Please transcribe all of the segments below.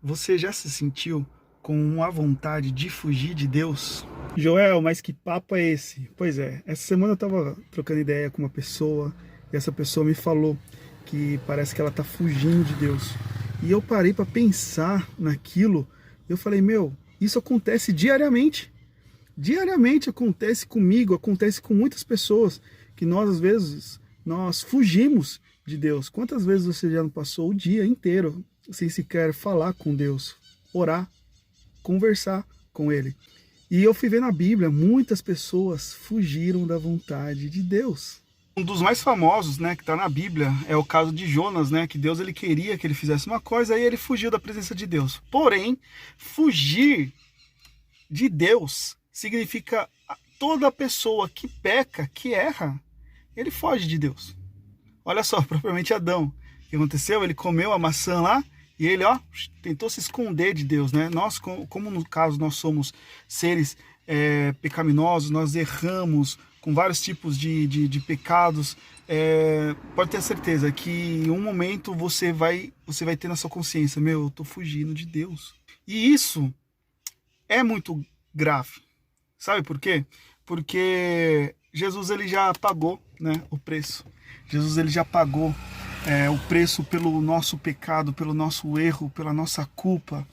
Você já se sentiu com uma vontade de fugir de Deus? Joel, mas que papo é esse? Pois é, essa semana eu tava trocando ideia com uma pessoa e essa pessoa me falou que parece que ela tá fugindo de Deus. E eu parei para pensar naquilo, eu falei, meu, isso acontece diariamente. Diariamente acontece comigo, acontece com muitas pessoas, que nós às vezes nós fugimos de Deus. Quantas vezes você já não passou o dia inteiro sem sequer falar com Deus, orar, conversar com Ele? E eu fui ver na Bíblia, muitas pessoas fugiram da vontade de Deus. Um dos mais famosos, né, que está na Bíblia, é o caso de Jonas, né, que Deus ele queria que ele fizesse uma coisa e ele fugiu da presença de Deus. Porém, fugir de Deus significa toda pessoa que peca, que erra, ele foge de Deus. Olha só, propriamente Adão. O que aconteceu? Ele comeu a maçã lá e ele, tentou se esconder de Deus, né? Nós, como no caso nós somos seres pecaminosos, nós erramos com vários tipos de pecados, pode ter certeza que em um momento você vai ter na sua consciência, meu, eu tô fugindo de Deus. E isso é muito grave. Sabe por quê? Porque Jesus ele já pagou, né, o preço. Jesus ele já pagou o preço pelo nosso pecado, pelo nosso erro, pela nossa culpa.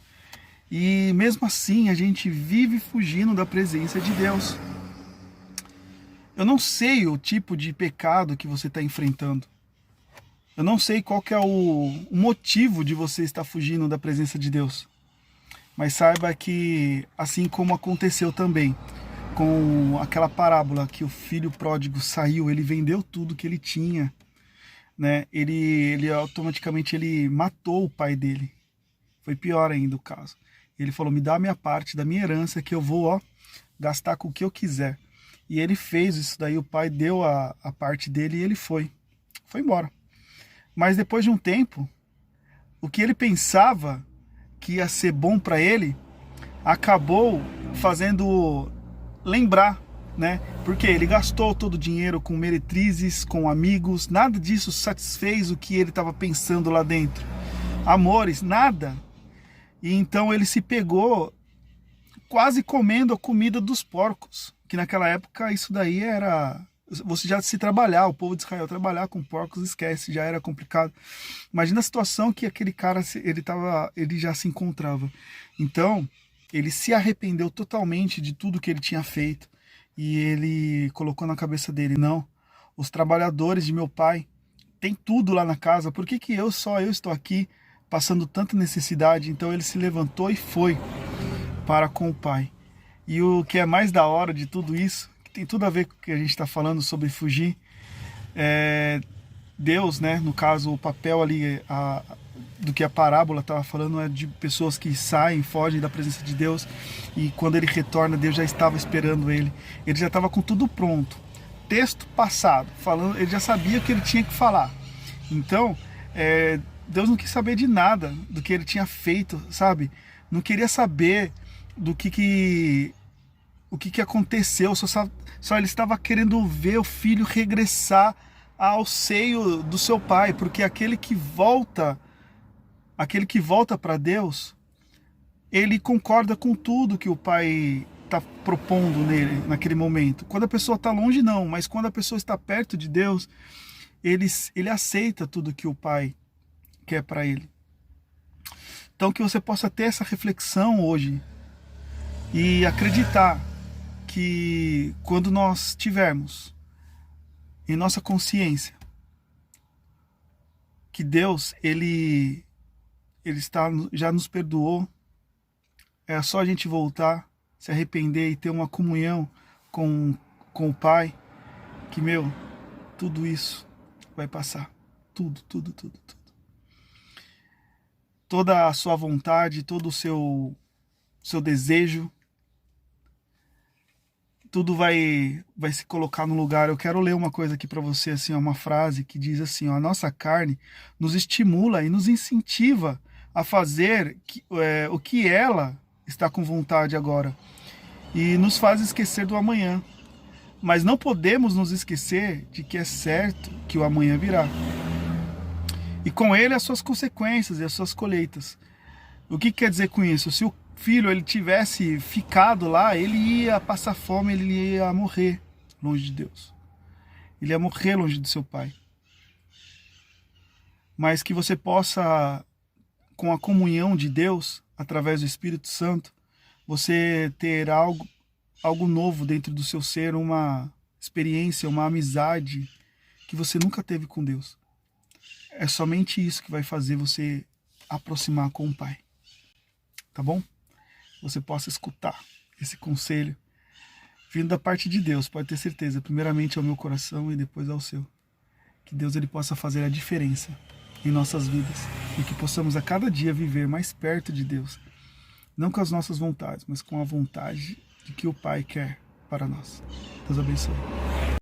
E mesmo assim a gente vive fugindo da presença de Deus. Eu não sei o tipo de pecado que você está enfrentando. Eu não sei qual que é o motivo de você estar fugindo da presença de Deus. Mas saiba que, assim como aconteceu também com aquela parábola que o filho pródigo saiu, ele vendeu tudo que ele tinha, né? Ele automaticamente ele matou o pai dele. Foi pior ainda o caso. Ele falou, me dá a minha parte da minha herança que eu vou gastar com o que eu quiser. E ele fez isso daí, o pai deu a parte dele e ele foi embora. Mas depois de um tempo, o que ele pensava que ia ser bom para ele, acabou fazendo lembrar, né? Porque ele gastou todo o dinheiro com meretrizes, com amigos, nada disso satisfez o que ele estava pensando lá dentro. Amores, nada. E então ele se pegou quase comendo a comida dos porcos, que naquela época isso daí era... Você já se trabalhar, o povo de Israel trabalhar com porcos, esquece, já era complicado. Imagina a situação que aquele cara ele já se encontrava. Então, ele se arrependeu totalmente de tudo que ele tinha feito. E ele colocou na cabeça dele, não, os trabalhadores de meu pai têm tudo lá na casa, por que só eu estou aqui passando tanta necessidade? Então ele se levantou e foi para com o pai. E o que é mais da hora de tudo isso, tem tudo a ver com o que a gente está falando sobre fugir. Deus, né, no caso, o papel ali do que a parábola estava falando é de pessoas que saem, fogem da presença de Deus, e quando ele retorna, Deus já estava esperando ele. Ele já estava com tudo pronto. Texto passado, falando, ele já sabia o que ele tinha que falar. Então, Deus não quis saber de nada do que ele tinha feito, sabe? Não queria saber do o que aconteceu, só ele estava querendo ver o filho regressar ao seio do seu pai, porque aquele que volta para Deus, ele concorda com tudo que o pai está propondo nele naquele momento. Quando a pessoa está longe, não, mas quando a pessoa está perto de Deus, ele aceita tudo que o pai quer para ele. Então que você possa ter essa reflexão hoje e acreditar que quando nós tivermos em nossa consciência que Deus ele já nos perdoou, é só a gente voltar, se arrepender e ter uma comunhão com o Pai, que, meu, tudo isso vai passar. Tudo, tudo, tudo, tudo. Toda a sua vontade, todo o seu desejo, tudo vai se colocar no lugar. Eu quero ler uma coisa aqui para você, assim, uma frase que diz assim, a nossa carne nos estimula e nos incentiva a fazer o que ela está com vontade agora e nos faz esquecer do amanhã. Mas não podemos nos esquecer de que é certo que o amanhã virá. E com ele as suas consequências e as suas colheitas. O que quer dizer com isso? Se o filho ele tivesse ficado lá, ele ia passar fome, ele ia morrer longe de Deus. Ele ia morrer longe do seu pai. Mas que você possa, com a comunhão de Deus, através do Espírito Santo, você ter algo novo dentro do seu ser, uma experiência, uma amizade que você nunca teve com Deus. É somente isso que vai fazer você aproximar com o Pai. Tá bom? Você possa escutar esse conselho vindo da parte de Deus, pode ter certeza. Primeiramente ao meu coração e depois ao seu. Que Deus ele possa fazer a diferença em nossas vidas e que possamos a cada dia viver mais perto de Deus. Não com as nossas vontades, mas com a vontade de que o Pai quer para nós. Deus abençoe.